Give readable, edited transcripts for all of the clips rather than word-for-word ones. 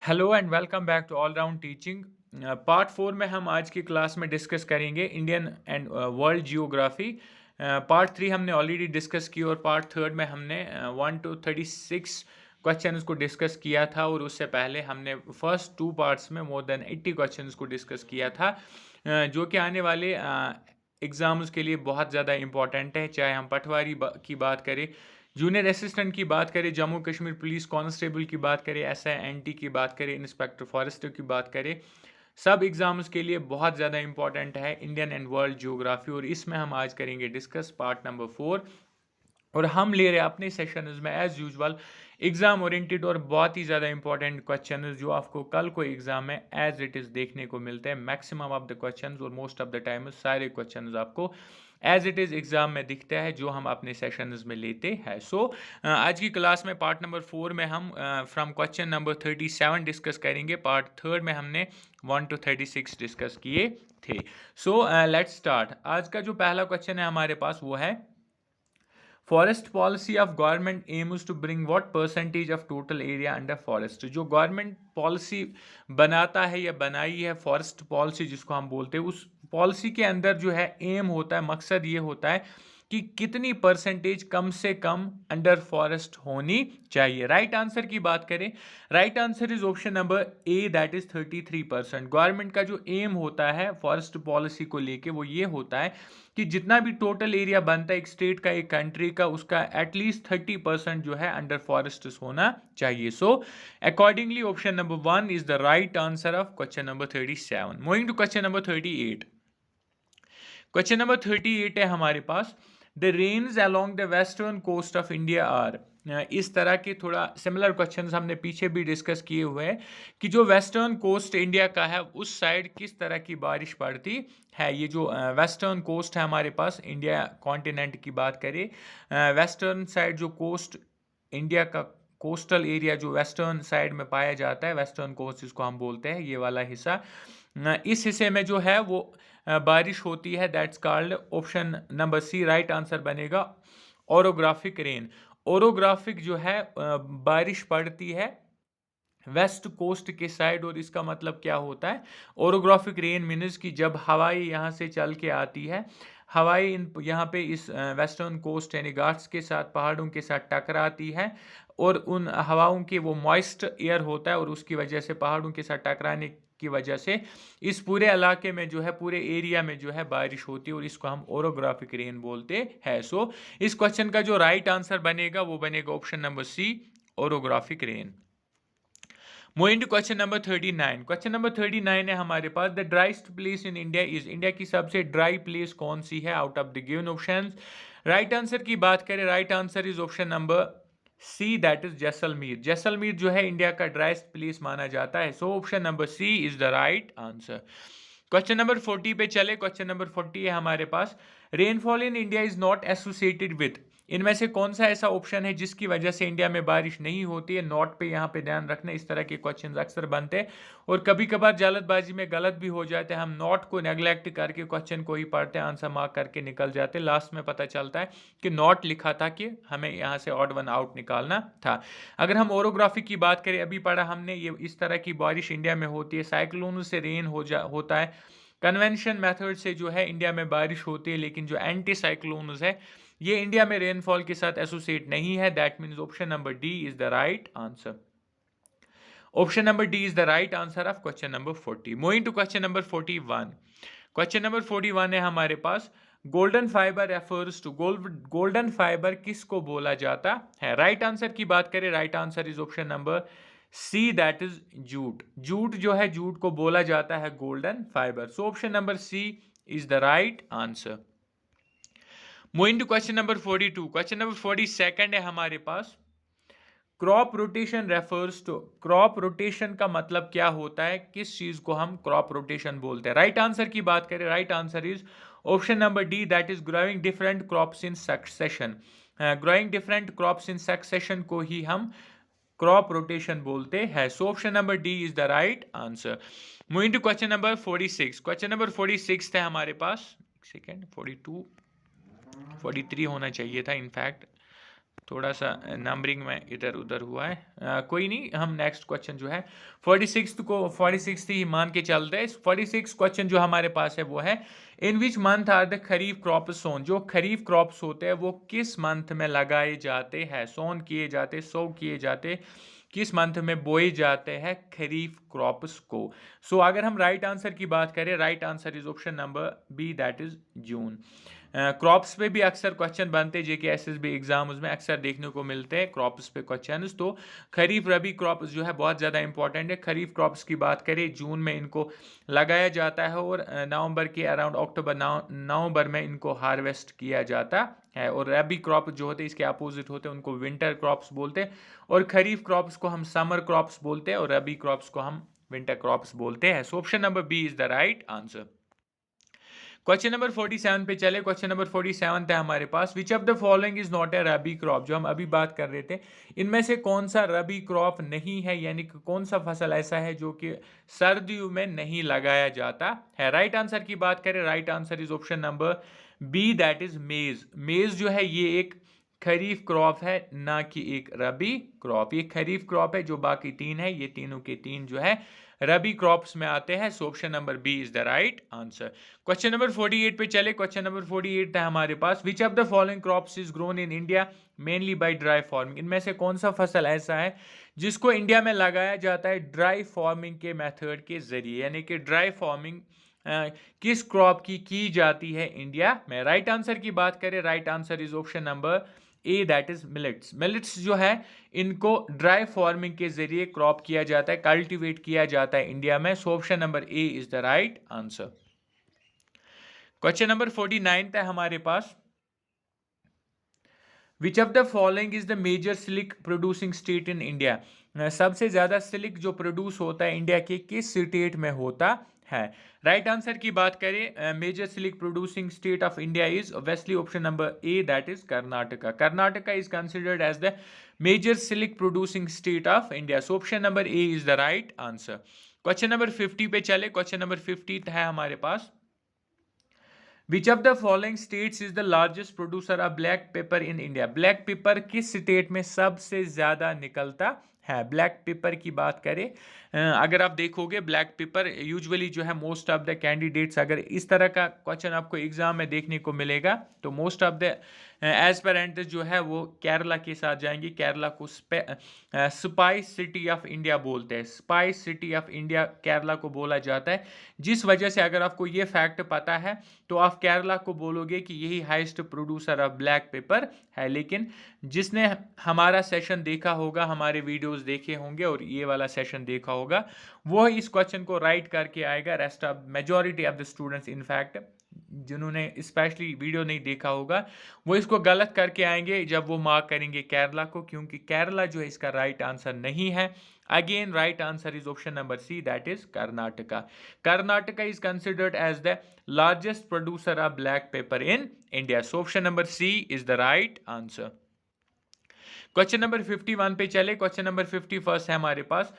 Hello and welcome back to all round teaching. Part 4 में हम आज की क्लास में डिस्कस करेंगे Indian and world geography. Part 3 हमने ऑलरेडी डिस्कस की और पार्ट 3 में हमने 1 to 36 क्वेश्चंस को डिस्कस किया था और उससे पहले हमने फर्स्ट 2 पार्ट्स में मोर देन 80 क्वेश्चंस को डिस्कस किया था, जो कि आने वाले एग्ज़ाम्स के लिए बहुत ज़्यादा इंपॉर्टेंट है। चाहे हम पटवारी की बात करें, जूनियर असिस्टेंट की बात करें, जम्मू कश्मीर पुलिस कांस्टेबल की बात करें, SINT की बात करें, इंस्पेक्टर फॉरेस्टर की बात करें, सब एग्ज़ाम्स के लिए बहुत ज़्यादा इंपॉर्टेंट है इंडियन एंड वर्ल्ड जियोग्राफी। और इसमें हम आज करेंगे डिस्कस पार्ट नंबर 4। और हम ले रहे हैं अपने सेशंस में एज यूजुअल एग्जाम ओरिएंटेड और बहुत ही ज़्यादा इंपॉर्टेंट क्वेश्चन जो आपको कल को एग्जाम में एज इट इज़ देखने को मिलते हैं। मैक्सिमम ऑफ द क्वेश्चंस और मोस्ट ऑफ द टाइम सारे क्वेश्चंस आपको एज इट इज़ एग्जाम में दिखता है जो हम अपने सेशंस में लेते हैं। सो आज की क्लास में पार्ट नंबर 4 में हम फ्रॉम क्वेश्चन नंबर 37 डिस्कस करेंगे। पार्ट 3 में हमने 1 to 36 डिस्कस किए थे। So let's start. आज का जो पहला क्वेश्चन है हमारे पास वो है, forest policy of government aims to bring what percentage of total area under forest. जो गवर्नमेंट पॉलिसी बनाता है या बनाई है, फॉरेस्ट पॉलिसी जिसको हम बोलते हैं, उस पॉलिसी के अंदर जो है एम होता है, मकसद ये होता है कि कितनी परसेंटेज कम से कम अंडर फॉरेस्ट होनी चाहिए। राइट आंसर की बात करें, right answer is option number A, that is 33%। Government का जो एम होता है फॉरेस्ट पॉलिसी को लेके वो ये होता है कि जितना भी टोटल एरिया बनता है एक स्टेट का, एक कंट्री का, उसका एटलीस्ट 30% जो है अंडर फॉरेस्ट होना चाहिए। So accordingly option number 1 is the right answer of question number 37। Moving to question number 38। Question number 38 है हमारे पास, the rains along the western coast of India are. इस तरह के थोड़ा सिमिलर क्वेश्चंस हमने पीछे भी डिस्कस किए हुए हैं कि जो वेस्टर्न कोस्ट इंडिया का है उस साइड किस तरह की बारिश पड़ती है। ये जो वेस्टर्न कोस्ट है हमारे पास, इंडिया कॉन्टिनेंट की बात करें, वेस्टर्न साइड जो कोस्ट इंडिया का कोस्टल एरिया जो वेस्टर्न साइड में पाया जाता है, वेस्टर्न कोस्ट जिसको हम बोलते हैं, ये वाला हिस्सा, इस हिस्से में जो है वो बारिश होती है, that's called option number C right answer बनेगा ओरोग्राफिक रेन। ओरोग्राफिक जो है बारिश पड़ती है वेस्ट कोस्ट के साइड। और इसका मतलब क्या होता है, ओरोग्राफिक रेन मीन्स कि जब हवाएं यहाँ से चल के आती है, हवाएं इन यहाँ पे इस वेस्टर्न कोस्ट यानी घाट्स के साथ, पहाड़ों के साथ टकराती है और उन हवाओं के वो मॉइस्ट एयर होता है और उसकी वजह से पहाड़ों के साथ टकराने की वजह से इस पूरे इलाके में जो है, पूरे एरिया में जो है बारिश होती है और इसको हम ओरोग्राफिक रेन बोलते हैं। सो इस क्वेश्चन का जो राइट आंसर बनेगा वो बनेगा option number C, orographic rain. Moving to question number 39। Question number 39 है हमारे पास, the driest place in India is. India की सबसे ड्राई प्लेस कौन सी है out of the given options. Right answer की बात करें, right answer is option number C, that is Jaisalmer. Jaisalmer जो है इंडिया का ड्राइस्ट प्लेस माना जाता है। So option number C is the right answer. Question number 40 पे चले। क्वेश्चन नंबर 40 है हमारे पास, rainfall in India is not associated with. इनमें से कौन सा ऐसा ऑप्शन है जिसकी वजह से इंडिया में बारिश नहीं होती है। नोट पे यहाँ पे ध्यान रखना, इस तरह के क्वेश्चंस अक्सर बनते हैं और कभी कभार जल्दबाजी में गलत भी हो जाते हैं। हम नोट को नेग्लेक्ट करके क्वेश्चन को ही पढ़ते हैं, आंसर मार्क करके निकल जाते हैं, लास्ट में पता चलता है कि नोट लिखा था कि हमें यहाँ से ऑड वन आउट निकालना था। अगर हम ओरोग्राफी की बात करें, अभी पढ़ा हमने, ये इस तरह की बारिश इंडिया में होती है, साइक्लोन से रेन होता है, कन्वेंशन मेथड से जो है इंडिया में बारिश होती है, लेकिन जो एंटी साइक्लोन्स है ये इंडिया में रेनफॉल के साथ एसोसिएट नहीं है। That means option number D is the right answer. Option number D is the right answer of question number 40। Moving to question number 41। Question number 41 है हमारे पास, golden fibre refers to. Golden fibre किसको बोला जाता है। Right answer की बात करें, right answer is option number C, that is jute. Jute जो है, जूट को बोला जाता है golden fibre. So option number C is the right answer. Moving to question number 42। Question number 42 है हमारे पास, crop rotation refers to. Crop rotation का मतलब क्या होता है, किस चीज को हम क्रॉप रोटेशन बोलते हैं। राइट आंसर की बात करें, right answer is option number D, that is growing different crops in succession. Growing different crops in succession को ही हम क्रॉप रोटेशन बोलते हैं। So option number D is the right answer. Moving to question number 46। Question number 46 है हमारे पास, second 42 43 होना चाहिए था इनफैक्ट, थोड़ा सा नंबरिंग में इधर उधर हुआ है, कोई नहीं। हम नेक्स्ट क्वेश्चन जो है 46 ही मान के चलते हैं। 46 क्वेश्चन जो हमारे पास है वो है, in which month are the kharif crops sown. जो खरीफ क्रॉप्स होते हैं वो किस मंथ में लगाए जाते हैं, सोन किए जाते, सो किए जाते, किस मंथ में बोए जाते हैं खरीफ क्रॉप्स को। सो अगर हम राइट आंसर की बात करें, right answer is option number B, that is June. Crops पे भी अक्सर क्वेश्चन बनते हैं, जेके एसएसबी एग्जाम्स में अक्सर देखने को मिलते हैं क्रॉप्स पे क्वेश्चंस। तो खरीफ रबी क्रॉप्स जो है बहुत ज़्यादा इंपॉर्टेंट है। खरीफ क्रॉप्स की बात करें, जून में इनको लगाया जाता है और नवंबर के अराउंड अक्टूबर नवंबर में इनको हार्वेस्ट किया जाता है। और रबी क्रॉप जो होते हैं इसके अपोजिट होते हैं, उनको विंटर क्रॉप्स बोलते हैं। और खरीफ क्रॉप्स को हम समर क्रॉप्स बोलते हैं और रबी क्रॉप्स को हम विंटर क्रॉप्स बोलते हैं। So option number B is the right answer. Question number 47 पे चले। क्वेश्चन नंबर 47 था हमारे पास, which of the following is not a rabi crop. जो हम अभी बात कर रहे थे, इनमें से कौन सा रबी क्रॉप नहीं है, यानी कि कौन सा फसल ऐसा है जो कि सर्दियों में नहीं लगाया जाता है। राइट आंसर की बात करें, right answer is option number B, that is maize. Maize जो है ये एक खरीफ क्रॉप है, ना कि एक रबी क्रॉप। ये खरीफ क्रॉप है, जो बाकी तीन है ये तीनों के तीन जो है रबी क्रॉप्स में आते हैं। So option number B is the right answer. Question number 48 पे चले। क्वेश्चन नंबर 48 था हमारे पास, which of the following crops is grown in India mainly by dry farming. इनमें से कौन सा फसल ऐसा है जिसको इंडिया में लगाया जाता है ड्राई फार्मिंग के मेथड के जरिए, यानी कि ड्राई फार्मिंग किस क्रॉप की जाती है इंडिया में। राइट आंसर की बात करें, right answer is option number A, that is millets. Millets जो है इनको ड्राई फार्मिंग के जरिए क्रॉप किया जाता है, कल्टीवेट किया जाता है इंडिया में। So option number A is the right answer. Question number 49 था हमारे पास, which of the following is the major silk producing state in India. सबसे ज्यादा सिल्क जो प्रोड्यूस होता है इंडिया के किस स्टेट में होता है। राइट आंसर की बात करें, major silk producing state of India is obviously option number A, that is Karnataka. Karnataka is considered as the major silk producing state of India. So option number A is the right answer. Question number 50 पे चले। Question number 50 है हमारे पास, which of the following states is the largest producer of black pepper in India. Black pepper किस state में सबसे ज्यादा निकलता है। ब्लैक पेपर की बात करें, अगर आप देखोगे ब्लैक पेपर यूजुअली जो है मोस्ट ऑफ द कैंडिडेट्स, अगर इस तरह का क्वेश्चन आपको एग्जाम में देखने को मिलेगा तो मोस्ट ऑफ द एस्पिरेंट्स जो है वो केरला के साथ जाएंगे। केरला को स्पाइस सिटी ऑफ इंडिया बोलते हैं। Spice city of India Kerala को बोला जाता है, जिस वजह से अगर आपको ये फैक्ट पता है तो आप केरला को बोलोगे कि यही highest producer of black paper है। लेकिन जिसने हमारा सेशन देखा होगा, हमारे वीडियोस देखे होंगे और ये वाला सेशन देखा होगा, वो इस क्वेश्चन को राइट करके आएगा। Rest of majority of the students in fact जिन्होंने स्पेशली वीडियो नहीं देखा होगा, वो इसको गलत करके आएंगे जब वो मार्क करेंगे केरला को, क्योंकि केरला जो है इसका राइट आंसर नहीं है। Again right answer is option number C, that is Karnataka. Karnataka is considered as the largest producer of black pepper in India. So option number C is the right answer. Question number 51 पे चले। Question number 51 है हमारे पास,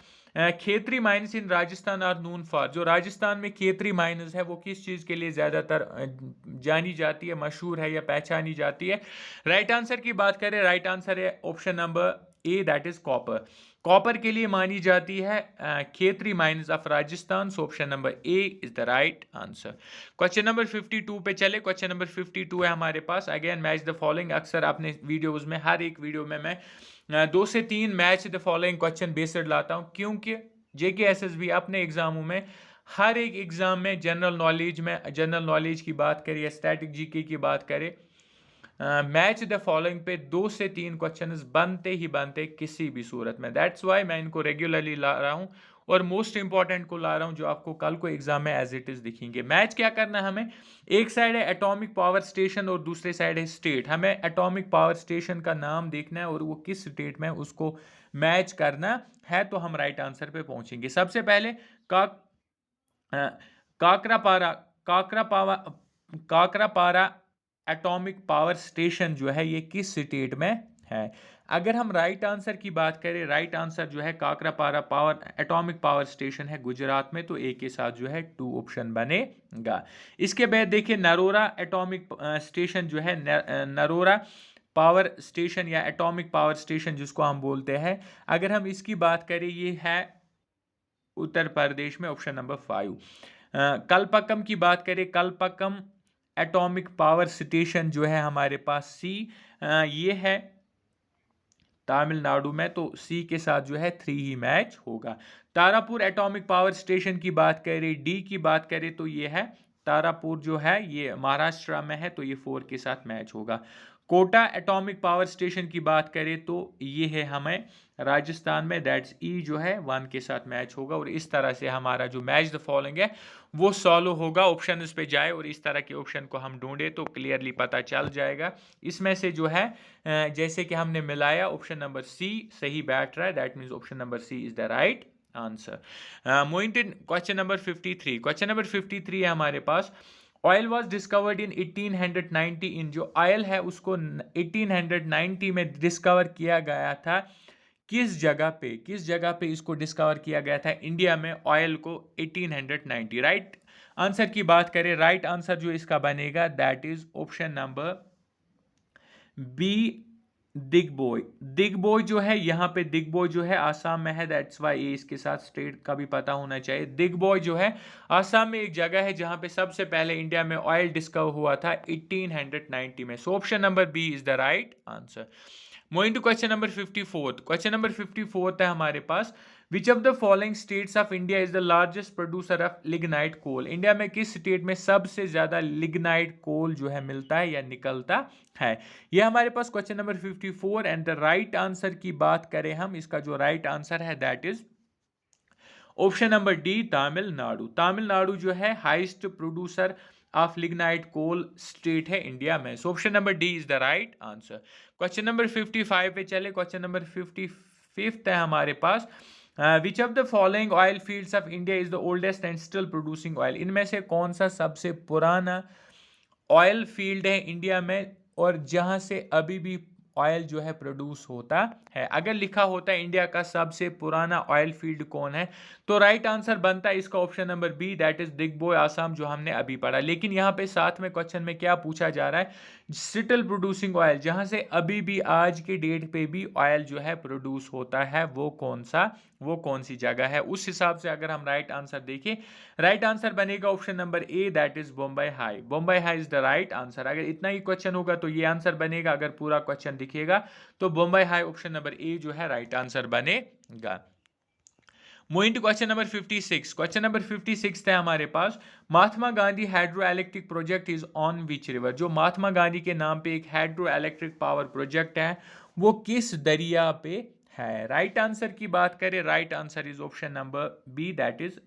Khetri mines in Rajasthan are known for. जो राजस्थान में Khetri mines है वो किस चीज़ के लिए ज़्यादातर जानी जाती है, मशहूर है या पहचानी जाती है। राइट आंसर की बात करें, राइट आंसर है option number A, that is copper. Copper के लिए मानी जाती है Khetri mines of Rajasthan. So option number A is the right answer. Question number 52 पे चले। क्वेश्चन नंबर 52 है हमारे पास, अगेन मैच द फॉलोइंग। अक्सर आपने वीडियोस में, हर एक वीडियो में मैं 2 से 3 match the following question based लाता हूं, क्योंकि जेके एसएसबी अपने एग्जामों में हर एक एग्जाम में जनरल नॉलेज की बात करें या स्टैटिक जीके की बात करें, मैच द फॉलोइंग पे 2 से 3 क्वेश्चंस बनते ही बनते किसी भी सूरत में। दैट्स वाई मैं इनको रेगुलरली ला रहा हूं और मोस्ट इंपॉर्टेंट को ला रहा हूं जो आपको कल को एग्जाम में एज इट इज दिखेंगे। मैच क्या करना है हमें, एक साइड है एटॉमिक पावर स्टेशन और दूसरे साइड है स्टेट। हमें एटॉमिक पावर स्टेशन का नाम देखना है और वो किस स्टेट में उसको मैच करना है, तो हम राइट आंसर पे पहुंचेंगे। सबसे पहले काकरापारा एटॉमिक पावर स्टेशन जो है ये किस स्टेट में है। अगर हम राइट आंसर की बात करें, राइट आंसर जो है काकरापारा एटॉमिक पावर स्टेशन है गुजरात में, तो ए के साथ जो है 2 ऑप्शन बनेगा। इसके बाद देखिए नरोरा एटॉमिक स्टेशन जो है, नरोरा पावर स्टेशन या एटॉमिक पावर स्टेशन जिसको हम बोलते हैं, अगर हम इसकी बात करें, ये है उत्तर प्रदेश में, ऑप्शन नंबर 5। कलपक्कम की बात करें, कलपक्कम एटॉमिक पावर स्टेशन जो है हमारे पास सी, ये है तमिलनाडु में, तो सी के साथ जो है 3 ही मैच होगा। तारापुर एटॉमिक पावर स्टेशन की बात करें, डी की बात करें तो ये है तारापुर जो है ये महाराष्ट्र में है, तो ये 4 के साथ मैच होगा। कोटा एटॉमिक पावर स्टेशन की बात करें तो ये है हमें राजस्थान में, दैट्स ई जो है 1 के साथ मैच होगा। और इस तरह से हमारा जो मैच द फॉलोइंग है वो सॉल्व होगा। ऑप्शन इस पे जाए और इस तरह के ऑप्शन को हम ढूंढे तो क्लियरली पता चल जाएगा। इसमें से जो है जैसे कि हमने मिलाया, ऑप्शन नंबर सी सही बैठ रहा है, that means option number C is the right answer. Moving to question number 53। Question number 53 है हमारे पास, oil was discovered in 1890 in, जो ऑयल है उसको 1890 में डिस्कवर किया गया था। किस जगह पे इसको डिस्कवर किया गया था इंडिया में ऑयल को 1890? राइट आंसर की बात करें, राइट आंसर जो इसका बनेगा that is option number B, Digboi. Digboi जो है यहाँ पे, दिग्बोय जो है आसाम में है, दैट्स वाई ये इसके साथ स्टेट का भी पता होना चाहिए। दिग्बोय जो है आसाम में एक जगह है जहाँ पे सबसे पहले इंडिया में ऑयल डिस्कवर हुआ था 1890 में। So option number B is the right answer. Moving to question number 54। Question number 54 है हमारे पास, which of the following states of India is the largest producer of lignite coal? India में किस state में सबसे ज्यादा लिग्नाइट कोल जो है मिलता है या निकलता है? ये हमारे पास question number 54। And the right answer की बात करें हम, इसका जो राइट आंसर है that is option number D, Tamil Nadu. Tamil Nadu जो है highest producer of lignite coal state है इंडिया में। So option number D is the right answer. Question number 55 पे चले। क्वेश्चन नंबर 55 है हमारे पास, which of the following oil fields of India is the oldest and still producing oil? इनमें से कौन सा सबसे पुराना ऑयल फील्ड है इंडिया में और जहां से अभी भी ऑयल जो है प्रोड्यूस होता है? अगर लिखा होता है इंडिया का सबसे पुराना ऑयल फील्ड कौन है, तो राइट आंसर बनता है इसका option number B, that is Digboi Assam, जो हमने अभी पढ़ा। लेकिन यहाँ पे साथ में क्वेश्चन में क्या पूछा जा रहा है, स्टिल प्रोड्यूसिंग ऑयल, जहां से अभी भी आज के डेट पे भी ऑयल जो है प्रोड्यूस होता है, वो कौन सी जगह है? उस हिसाब से अगर हम राइट आंसर देखें, राइट आंसर बनेगा option number A, that is Bombay high. Bombay high is the right answer. अगर इतना ही क्वेश्चन होगा तो ये आंसर बनेगा, अगर पूरा क्वेश्चन दिखेगा तो Bombay high option number A जो है राइट आंसर बनेगा। Moving to question number 56। Question number 56 है हमारे पास, Mahatma Gandhi hydro electric project is on which river? जो महात्मा गांधी के नाम पे एक हाइड्रो इलेक्ट्रिक पावर प्रोजेक्ट है वो किस दरिया पे है? राइट आंसर की बात करें, right answer is option number B, that is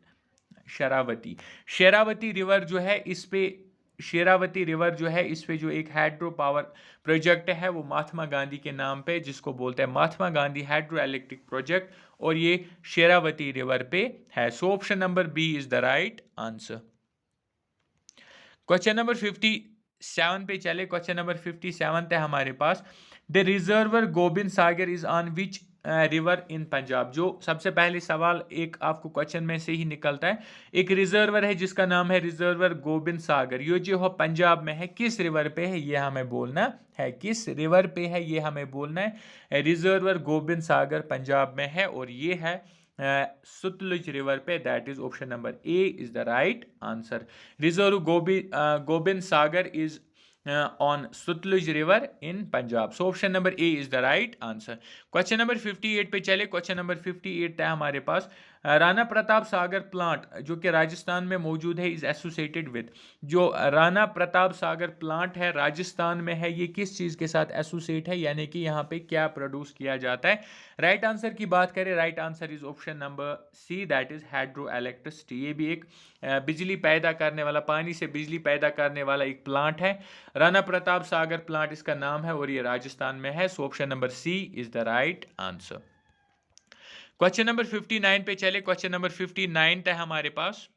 Sharavati. Sharavati river जो है इस पे, शेरावती रिवर जो है इस पे जो एक हाइड्रो पावर प्रोजेक्ट है वो महात्मा गांधी के नाम पे, जिसको बोलते हैं Mahatma Gandhi hydro electric project, और ये शेरावती रिवर पे है। So option number B is the right answer. Question number 57 पे चले। क्वेश्चन नंबर 57 है हमारे पास, the reservoir Gobind Sagar is on which river in Punjab? जो सबसे पहले सवाल एक आपको क्वेश्चन में से ही निकलता है, एक रिजर्वर है जिसका नाम है रिजर्वर गोबिंद सागर, ये जो है पंजाब में है, किस रिवर पे है ये हमें बोलना है, किस रिवर पे है ये हमें बोलना है। रिजर्वर गोबिंद सागर पंजाब में है और ये है सतलुज रिवर पे, that is option number A is the right answer. Reserve Gobind Sagar is on Sutlej river in Punjab. So option number A is the right answer. Question number 58 पे चले। क्वेश्चन नंबर 58 है हमारे पास, राणा प्रताप सागर प्लांट जो कि राजस्थान में मौजूद है इज एसोसिएटेड विद, जो राणा प्रताप सागर प्लांट है राजस्थान में है, ये किस चीज के साथ एसोसिएट है, यानी कि यहाँ पे क्या प्रोड्यूस किया जाता है? राइट आंसर की बात करें, right answer is option number C, that is hydro electricity. ये भी एक बिजली पैदा करने वाला, पानी से बिजली पैदा करने वाला एक प्लांट है, राणा प्रताप सागर प्लांट इसका नाम है और ये राजस्थान में है। So option number C is the right answer. Question number 59 पे चले। क्वेश्चन नंबर 59 है हमारे पास,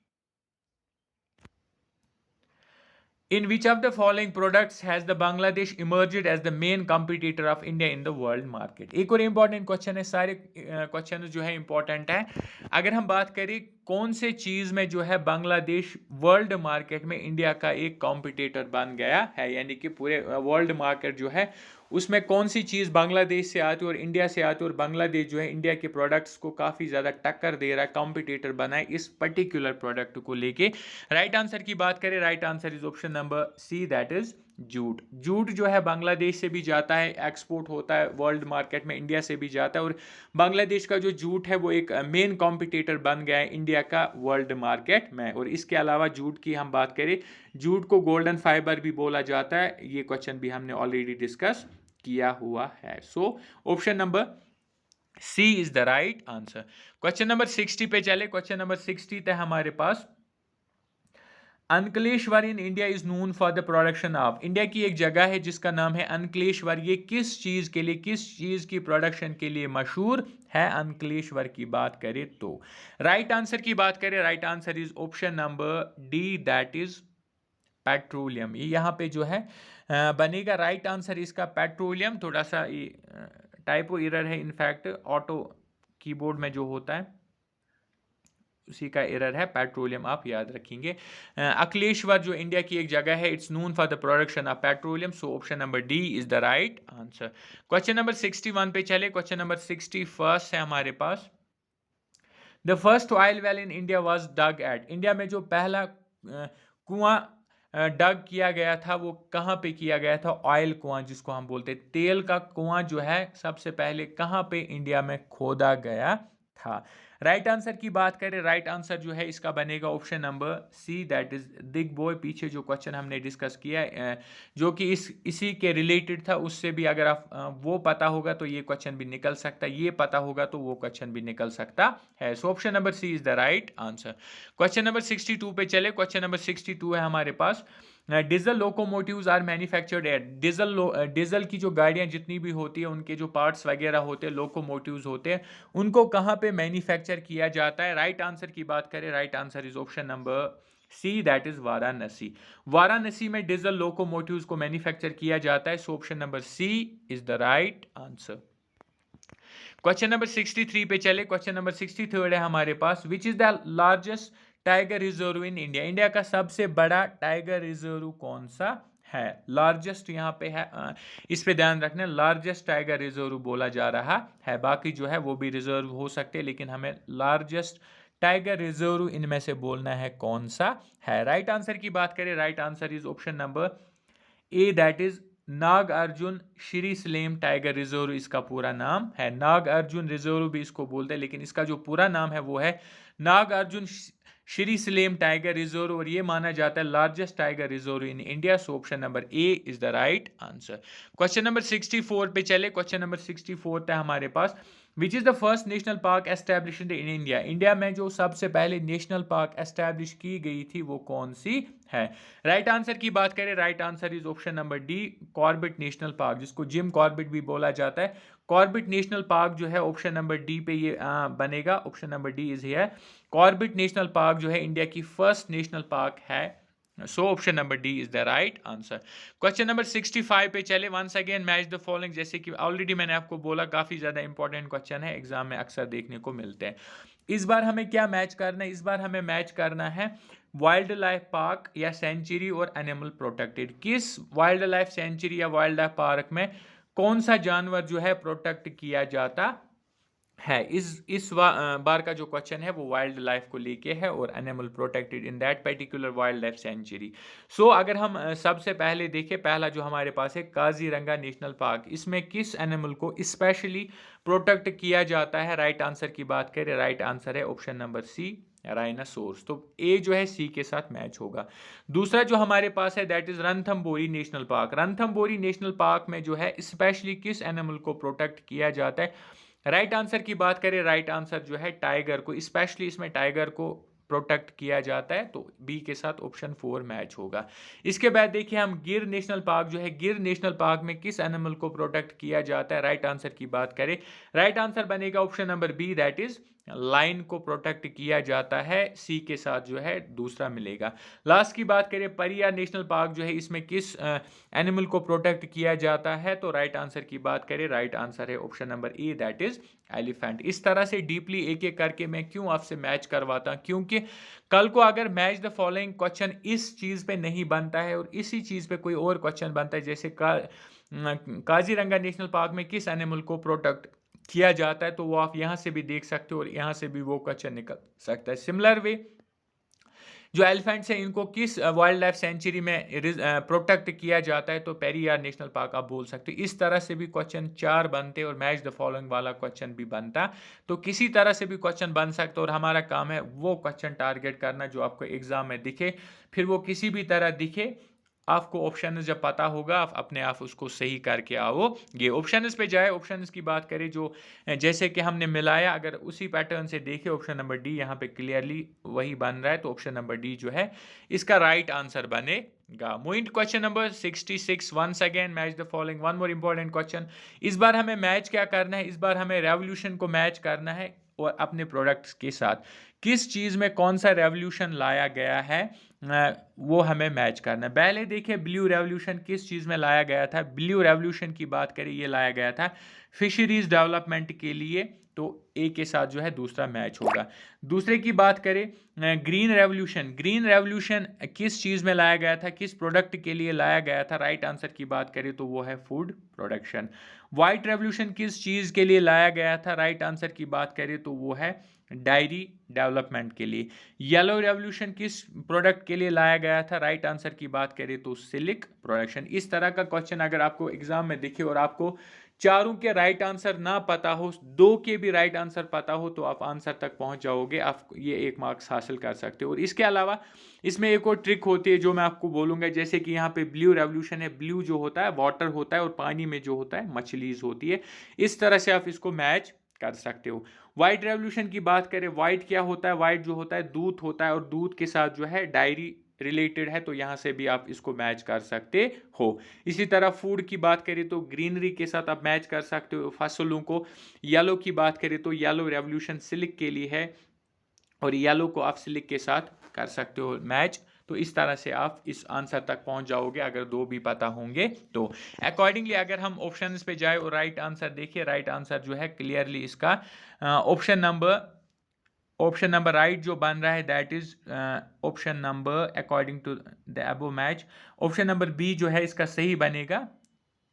in which of the following products has the Bangladesh emerged as the main competitor of India in the world market? एक और important question है, सारे question जो है इंपॉर्टेंट है। अगर हम बात करें कौन से चीज में जो है बांग्लादेश वर्ल्ड मार्केट में इंडिया का एक कॉम्पिटिटर बन गया है, यानी कि पूरे वर्ल्ड मार्केट जो है उसमें कौन सी चीज़ बांग्लादेश से आती है और इंडिया से आती है, और बांग्लादेश जो है इंडिया के प्रोडक्ट्स को काफ़ी ज़्यादा टक्कर दे रहा है, कॉम्पिटिटर बना है इस पर्टिकुलर प्रोडक्ट को लेके। राइट आंसर की बात करें, right answer is option number C, that is jute. Jute जो है बांग्लादेश से भी जाता है, एक्सपोर्ट होता है वर्ल्ड मार्केट में, इंडिया से भी जाता है, और बांग्लादेश का जो जूट है वो एक मेन कॉम्पिटिटर बन गया है इंडिया का वर्ल्ड मार्केट में। और इसके अलावा जूट की हम बात करें, जूट को गोल्डन फाइबर भी बोला जाता है, ये क्वेश्चन भी हमने ऑलरेडी डिस्कस किया हुआ है। So option number C is the right answer. Question number 60 पे चले। क्वेश्चन नंबर 60 है हमारे पास, Ankleshwar in India is known for the production of. India की एक जगह है जिसका नाम है अंकलेश्वर, ये किस चीज के लिए, किस चीज की प्रोडक्शन के लिए मशहूर है? अंकलेश्वर की बात करें तो राइट आंसर की बात करें, right answer is option number D, that is petroleum. ये यहाँ पे जो है बनेगा राइट आंसर इसका पेट्रोलियम। थोड़ा सा टाइपो एरर है, इनफैक्ट ऑटो कीबोर्ड में जो होता है उसी का एरर है, पेट्रोलियम आप याद रखेंगे। अकलेश्वर जो इंडिया की एक जगह है, it's known for the production of petroleum. So option number D is the right answer. Question number 61 पे चले। क्वेश्चन नंबर 61 है हमारे पास, the first oil well in India was dug at. India में जो पहला कुआं डग किया गया था वो कहाँ पे किया गया था? ऑयल कुआं जिसको हम बोलते हैं, तेल का कुआं जो है सबसे पहले कहाँ पे इंडिया में खोदा गया था? राइट आंसर की बात करें, राइट आंसर जो है इसका बनेगा option number C, that is Digboi. पीछे जो क्वेश्चन हमने डिस्कस किया जो कि इसी के रिलेटेड था, उससे भी अगर आप वो पता होगा तो ये क्वेश्चन भी निकल सकता है, ये पता होगा तो वो क्वेश्चन भी निकल सकता है। So option number C is the right answer. Question number 62 पे चले। क्वेश्चन नंबर 62 है हमारे पास, diesel locomotives are manufactured at. Diesel की जो गाड़ियां जितनी भी होती है, उनके जो पार्ट्स वगैरह होते हैं, लोकोमोटिव्स होते हैं, उनको कहाँ पे मैन्युफैक्चर किया जाता है? राइट आंसर की बात करें, right answer is option number C, that is Varanasi. Varanasi में डीजल लोकोमोटिव्स को मैन्युफैक्चर किया जाता है। So option number C is the right answer. Question number 63 पे चले। क्वेश्चन नंबर 63 है हमारे पास, which is the largest tiger reserve in India. India का सबसे बड़ा टाइगर रिजर्व कौन सा है? लार्जेस्ट यहाँ पे है, इस पे ध्यान रखना, लार्जेस्ट टाइगर रिजर्व बोला जा रहा है। बाकी जो है वो भी रिजर्व हो सकते हैं, लेकिन हमें लार्जेस्ट टाइगर रिजर्व इनमें से बोलना है कौन सा है। राइट आंसर की बात करें, right answer is option number A, that is Nagarjun Shri slam tiger reserve इसका पूरा नाम है। नागार्जुन रिजर्व भी इसको बोलते हैं, लेकिन इसका जो पूरा नाम है वो है Nagarjun Shri slam tiger reserve, और ये माना जाता है largest tiger reserve in India. So option number A is the right answer. Question number 64 पे चले। क्वेश्चन नंबर 64 है हमारे पास, which is the first national park established in India. India में जो सबसे पहले नेशनल पार्क एस्टैब्लिश की गई थी वो कौन सी है? राइट आंसर की बात करें, right answer is option number D, Corbett national park, जिसको जिम कॉर्बेट भी बोला जाता है। कॉर्बेट नेशनल पार्क जो है ऑप्शन नंबर डी पे ये बनेगा, option number D is here. Corbett national park जो है इंडिया की फर्स्ट नेशनल पार्क है। So option number D is the right answer. Question number 65 पे चले। Once again match the following, जैसे कि ऑलरेडी मैंने आपको बोला काफी ज्यादा इंपॉर्टेंट क्वेश्चन है, एग्जाम में अक्सर देखने को मिलते हैं। इस बार हमें क्या मैच करना है? इस बार हमें मैच करना है वाइल्ड लाइफ पार्क या सेंचुरी और एनिमल प्रोटेक्टेड। किस वाइल्ड लाइफ सेंचुरी या वाइल्ड लाइफ पार्क में कौन सा जानवर जो है प्रोटेक्ट किया जाता है? इस बार का जो क्वेश्चन है वो वाइल्ड लाइफ को लेके है, और animal protected in that particular wild life sanctuary. सो अगर हम सबसे पहले देखें, पहला जो हमारे पास है काजीरंगा नेशनल पार्क, इसमें किस एनिमल को स्पेशली प्रोटेक्ट किया जाता है? राइट आंसर की बात करें, राइट आंसर है ऑप्शन नंबर सी, राइनासोर्स। तो ए जो है सी के साथ मैच होगा। दूसरा जो हमारे पास है that is Ranthambore national park. Ranthambore national park में जो है स्पेशली किस एनिमल को प्रोटेक्ट किया जाता है? राइट आंसर की बात करें, राइट आंसर जो है टाइगर को, स्पेशली इसमें टाइगर को प्रोटेक्ट किया जाता है। तो बी के साथ ऑप्शन 4 मैच होगा। इसके बाद देखिए हम गिर नेशनल पार्क जो है, गिर नेशनल पार्क में किस एनिमल को प्रोटेक्ट किया जाता है? राइट आंसर की बात करें, राइट आंसर बनेगा option number B, that is line को प्रोटेक्ट किया जाता है, सी के साथ जो है दूसरा मिलेगा। लास्ट की बात करें, परियार नेशनल पार्क जो है इसमें किस एनिमल को प्रोटेक्ट किया जाता है, तो राइट आंसर की बात करें, राइट आंसर है option number A, that is elephant. इस तरह से डीपली एक एक करके मैं क्यों आपसे मैच करवाता, क्योंकि कल को अगर मैच द फॉलोइंग क्वेश्चन इस चीज पे नहीं बनता है और इसी चीज पे कोई और क्वेश्चन बनता है, जैसे काजीरंगा नेशनल पार्क में किस एनिमल को प्रोटेक्ट किया जाता है, तो वो आप यहां से भी देख सकते हो और यहां से भी वो क्वेश्चन निकल सकता है। सिमिलर वे जो एलिफेंट्स हैं इनको किस वाइल्ड लाइफ सेंचुरी में प्रोटेक्ट किया जाता है, तो पेरियार नेशनल पार्क आप बोल सकते हो। इस तरह से भी क्वेश्चन 4 बनते और मैच द फॉलोइंग वाला क्वेश्चन भी बनता, तो किसी तरह से भी क्वेश्चन बन सकता और हमारा काम है वो क्वेश्चन टारगेट करना जो आपको एग्जाम में दिखे, फिर वो किसी भी तरह दिखे, आपको ऑप्शन जब पता होगा आप अपने आप उसको सही करके आओगे। ऑप्शंस पे जाए, ऑप्शंस की बात करें जो जैसे कि हमने मिलाया, अगर उसी पैटर्न से देखें ऑप्शन नंबर डी यहाँ पे क्लियरली वही बन रहा है, तो ऑप्शन नंबर डी जो है इसका राइट आंसर बनेगा। Moving to question number 66, once again match the following, one more important question. इस बार हमें मैच क्या करना है, इस बार हमें रेवोल्यूशन को मैच करना है और अपने प्रोडक्ट्स के साथ किस चीज में कौन सा रेवोल्यूशन लाया गया है वो हमें मैच करना है। पहले देखिए ब्लू रेवोल्यूशन किस चीज में लाया गया था, ब्लू रेवोल्यूशन की बात करें ये लाया गया था फिशरीज डेवलपमेंट के लिए, तो ए के साथ जो है दूसरा मैच होगा। दूसरे की बात करें ग्रीन रेवोल्यूशन, ग्रीन रेवोल्यूशन किस चीज में लाया गया था, किस प्रोडक्ट के लिए लाया गया था, राइट आंसर की बात करें तो वो है फूड प्रोडक्शन। व्हाइट रेवोल्यूशन किस चीज के लिए लाया गया था, राइट आंसर की बात करें तो वो है डायरी डेवलपमेंट के लिए। येलो रेवोल्यूशन किस प्रोडक्ट के लिए लाया गया था, राइट आंसर की बात करें तो सिल्क प्रोडक्शन। इस तरह का क्वेश्चन अगर आपको एग्जाम में दिखे और आपको चारों के राइट आंसर ना पता हो, दो के भी राइट आंसर पता हो, तो आप आंसर तक पहुंच जाओगे, आप ये 1 मार्क्स हासिल कर सकते हो। और इसके अलावा इसमें एक और ट्रिक होती है जो मैं आपको बोलूंगा, जैसे कि यहाँ पे ब्लू रेवोल्यूशन है, ब्लू जो होता है वाटर होता है और पानी में जो होता है मछलीज होती है, इस तरह से आप इसको मैच कर सकते हो। व्हाइट रेवोल्यूशन की बात करें, व्हाइट क्या होता है, व्हाइट जो होता है दूध होता है और दूध के साथ जो है डायरी रिलेटेड है, तो यहां से भी आप इसको मैच कर सकते हो। इसी तरह फूड की बात करें तो ग्रीनरी के साथ आप मैच कर सकते हो फसलों को। येलो की बात करें तो येलो रेवोल्यूशन सिल्क के लिए है और येलो को आप सिल्क के साथ कर सकते हो मैच। तो इस तरह से आप इस आंसर तक पहुंच जाओगे अगर दो भी पता होंगे तो। अकॉर्डिंगली अगर हम ऑप्शंस पे जाए और राइट आंसर देखिए, राइट आंसर जो है क्लियरली इसका ऑप्शन नंबर राइट जो बन रहा है that is option number according to the above match, option number B जो है इसका सही बनेगा,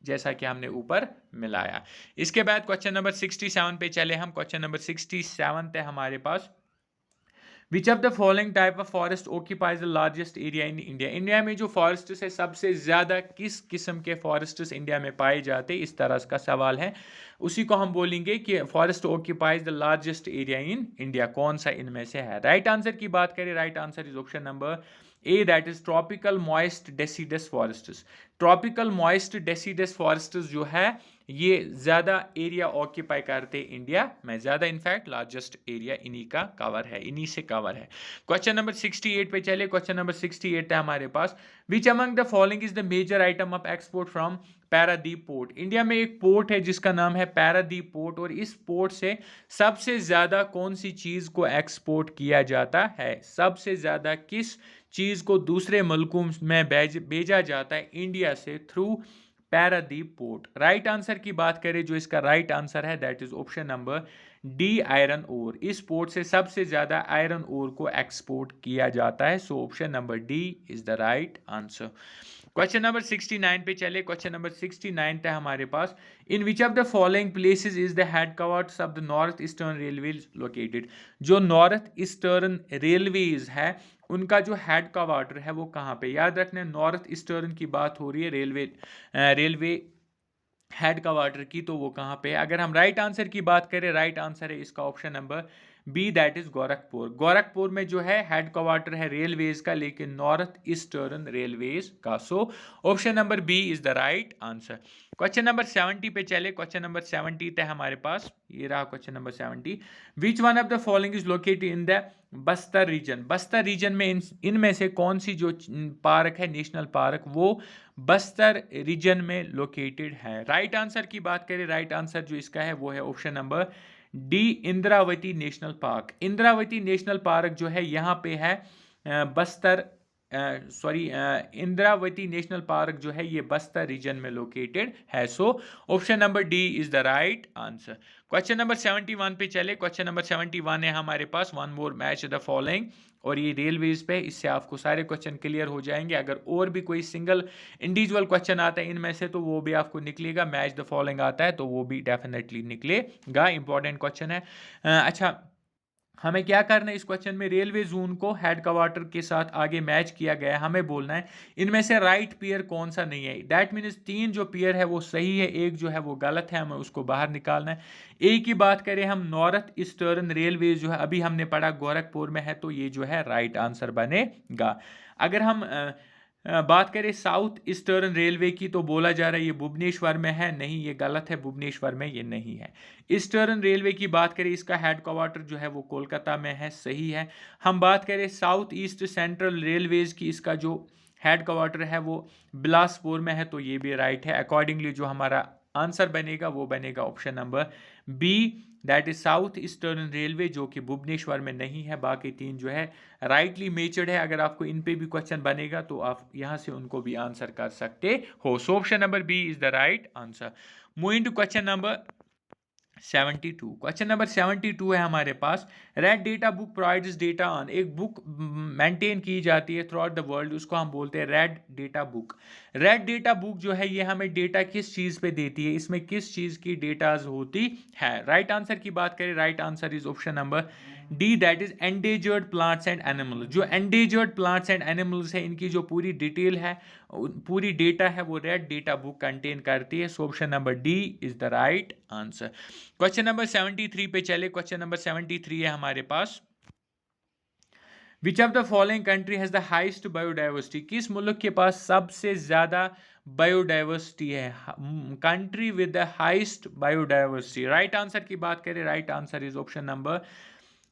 जैसा कि हमने ऊपर मिलाया। इसके बाद क्वेश्चन नंबर 67 पे चले हम। क्वेश्चन नंबर 67 है हमारे पास, which of the following type of forest occupies the largest area in India. India में जो फॉरेस्ट है सबसे ज्यादा किस किस्म के फॉरेस्ट इंडिया में पाए जाते हैं, इस तरह का सवाल है। उसी को हम बोलेंगे कि forest occupies the largest area in India, कौन सा इनमें से है। राइट आंसर की बात करें, right answer is option number A, that is tropical moist deciduous forests. Tropical moist deciduous forests जो है ये ज्यादा एरिया ऑक्यूपाई करते इंडिया में, ज्यादा इनफैक्ट लार्जेस्ट एरिया इन्हीं का कवर है, इन्हीं से कवर है। क्वेश्चन नंबर 68 पे चले। क्वेश्चन नंबर 68 है हमारे पास, which among the following is the major item of export from Paradip port. India में एक पोर्ट है जिसका नाम है पारादीप पोर्ट, और इस पोर्ट से सबसे ज्यादा कौन सी चीज को एक्सपोर्ट किया जाता है, सबसे ज्यादा किस चीज को दूसरे मुल्कों में भेजा जाता है इंडिया से through Paradip port. Right answer की बात करें, जो इसका राइट आंसर है that is option number D, iron ore. इस पोर्ट से सबसे ज्यादा आयरन ओर को एक्सपोर्ट किया जाता है, so option number D is the right answer. Question number 69 पे चले। क्वेश्चन नंबर 69 है हमारे पास, in which of the following places is the headquarters of the north eastern railway located. जो नॉर्थ ईस्टर्न रेलवेज है उनका जो हेड क्वार्टर है वो कहाँ पे, याद रखना नॉर्थ ईस्टर्न की बात हो रही है रेलवे हेड क्वार्टर की, तो वो कहाँ पे है। अगर हम राइट आंसर की बात करें, राइट आंसर है इसका option number B, that is Gorakhpur. Gorakhpur में जो है हेड क्वार्टर है रेलवेज का, लेकिन नॉर्थ ईस्टर्न रेलवेज का, so option number B is the right answer. Question number 70 पे चले। क्वेश्चन नंबर 70 है हमारे पास, ये रहा question number 70, which one of the following is located in the Bastar region. Bastar region में इनमें से कौन सी जो पार्क है, नेशनल पार्क, वो बस्तर रीजन में लोकेटेड है। राइट आंसर की बात करें, राइट आंसर जो इसका है वो है option number D Indravati national park. Indravati national park जो है यहाँ पे है बस्तर, इंद्रावती नेशनल पार्क जो है ये बस्तर रीजन में लोकेटेड है। So option number D is the right answer. Question number 71 पे चले। क्वेश्चन नंबर 71 है हमारे पास, one more match the following, और ये रेलवेज पे, इससे आपको सारे क्वेश्चन क्लियर हो जाएंगे। अगर और भी कोई सिंगल इंडिविजुअल क्वेश्चन आता है इनमें से तो वो भी आपको निकलेगा। मैच द फॉलोइंग आता है तो वो भी डेफिनेटली निकलेगा, इंपॉर्टेंट क्वेश्चन है। अच्छा, हमें क्या करना है इस क्वेश्चन में, रेलवे जोन को हेड क्वार्टर के साथ आगे मैच किया गया है। हमें बोलना है इनमें से राइट पियर कौन सा नहीं है। दैट मीन्स 3 जो पियर है वो सही है, एक जो है वो गलत है, हमें उसको बाहर निकालना है। एक की बात करें हम, नॉर्थ ईस्टर्न रेलवे जो है अभी हमने पढ़ा गोरखपुर में है, तो ये जो है राइट आंसर बनेगा। अगर हम बात करें साउथ ईस्टर्न रेलवे की, तो बोला जा रहा है ये भुवनेश्वर में है, नहीं ये गलत है, भुवनेश्वर में ये नहीं है। ईस्टर्न रेलवे की बात करें, इसका हेड क्वार्टर जो है वो कोलकाता में है, सही है। हम बात करें साउथ ईस्ट सेंट्रल रेलवेज की, इसका जो हेड क्वार्टर है वो बिलासपुर में है, तो ये भी राइट है। अकॉर्डिंगली जो हमारा आंसर बनेगा वो बनेगा option number B, that is south eastern railway, जो कि भुवनेश्वर में नहीं है। बाकी 3 जो है राइटली मेचर्ड है। अगर आपको इन पे भी क्वेश्चन बनेगा तो आप यहां से उनको भी आंसर कर सकते हो। So option number B is the right answer. Moving to question number 72। Question number 72 है हमारे पास, red data book provides data on, एक बुक मेंटेन की जाती है थ्रू आउट द वर्ल्ड, उसको हम बोलते हैं red data book. Red data book जो है ये हमें डेटा किस चीज पे देती है, इसमें किस चीज की डेटाज होती है। राइट आंसर की बात करें, right answer is option number D, that is endangered plants and animals. जो एंडेजर्ड प्लांट्स एंड एनिमल्स है इनकी जो पूरी डिटेल है, पूरी डेटा है, वो रेड डेटा बुक कंटेन करती है। So option number D is the right answer. Question number 73 पे चले। क्वेश्चन नंबर 73 है हमारे पास, which of the following country has the highest biodiversity, किस मुल्क के पास सबसे ज्यादा बायोडाइवर्सिटी है, country with the highest biodiversity. Right answer की बात करें, right answer is option number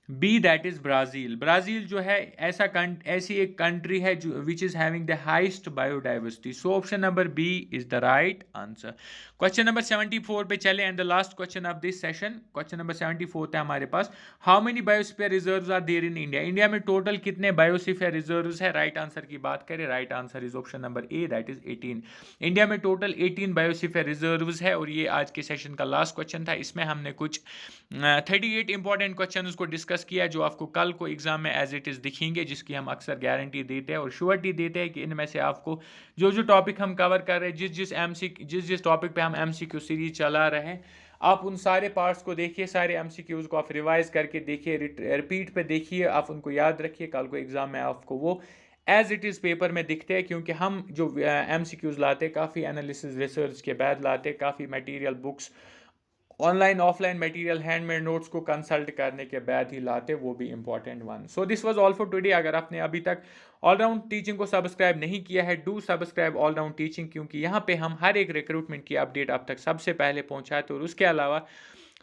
B, that is Brazil. Brazil जो है ऐसी एक कंट्री है जो which is having the highest biodiversity. So option number B is the right answer. Question number 74 पे चले, and the last question of this session. Question number 74 है हमारे पास, how many biosphere reserves are there in India, India में total कितने biosphere reserves है। Right answer की बात करें, right answer is option number A, that is 18। India में टोटल 18 बायोस्फीयर रिजर्व्स है, और ये आज के सेशन का लास्ट क्वेश्चन था। इसमें हमने कुछ 38 इंपॉर्टेंट क्वेश्चन उसको डिस्कस किया जो आपको कल को एग्जाम में एज इट इज दिखेंगे, जिसकी हम अक्सर गारंटी देते हैं और श्योरिटी देते हैं कि इनमें से आपको जो जो टॉपिक हम कवर कर रहे हैं, जिस टॉपिक पे हम एमसीक्यू सीरीज चला रहे हैं, आप उन सारे पार्ट्स को देखिए, सारे एमसीक्यूज को आप रिवाइज करके देखिए, रिपीट पे देखिए, आप उनको याद रखिए। कल को एग्जाम में आपको वो एज इट इज़ पेपर में दिखते हैं, क्योंकि हम जो एमसीक्यूज लाते हैं काफ़ी एनालिसिस रिसर्च के बाद लाते हैं, काफ़ी material books online offline material handmade notes को कंसल्ट करने के बाद ही लाते, वो भी important one. So this was all for today. अगर आपने अभी तक ऑलराउंड टीचिंग को सब्सक्राइब नहीं किया है, डू सब्सक्राइब ऑलराउंड टीचिंग, क्योंकि यहाँ पे हम हर एक रिक्रूटमेंट की अपडेट आप तक सबसे पहले पहुँचाते हैं, और उसके अलावा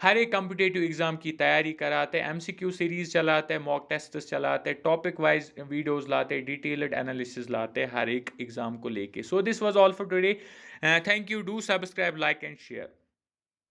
हर एक कम्पिटेटिव एग्जाम की तैयारी कराते हैं, एमसीक्यू सीरीज चलाते हैं, मॉक टेस्ट चलाते हैं, टॉपिक वाइज वीडियोस लाते हैं, डिटेल्ड एनालिसिस लाते हैं हर एक एग्जाम को लेके। So this was all for today. Thank you, do subscribe, like and share.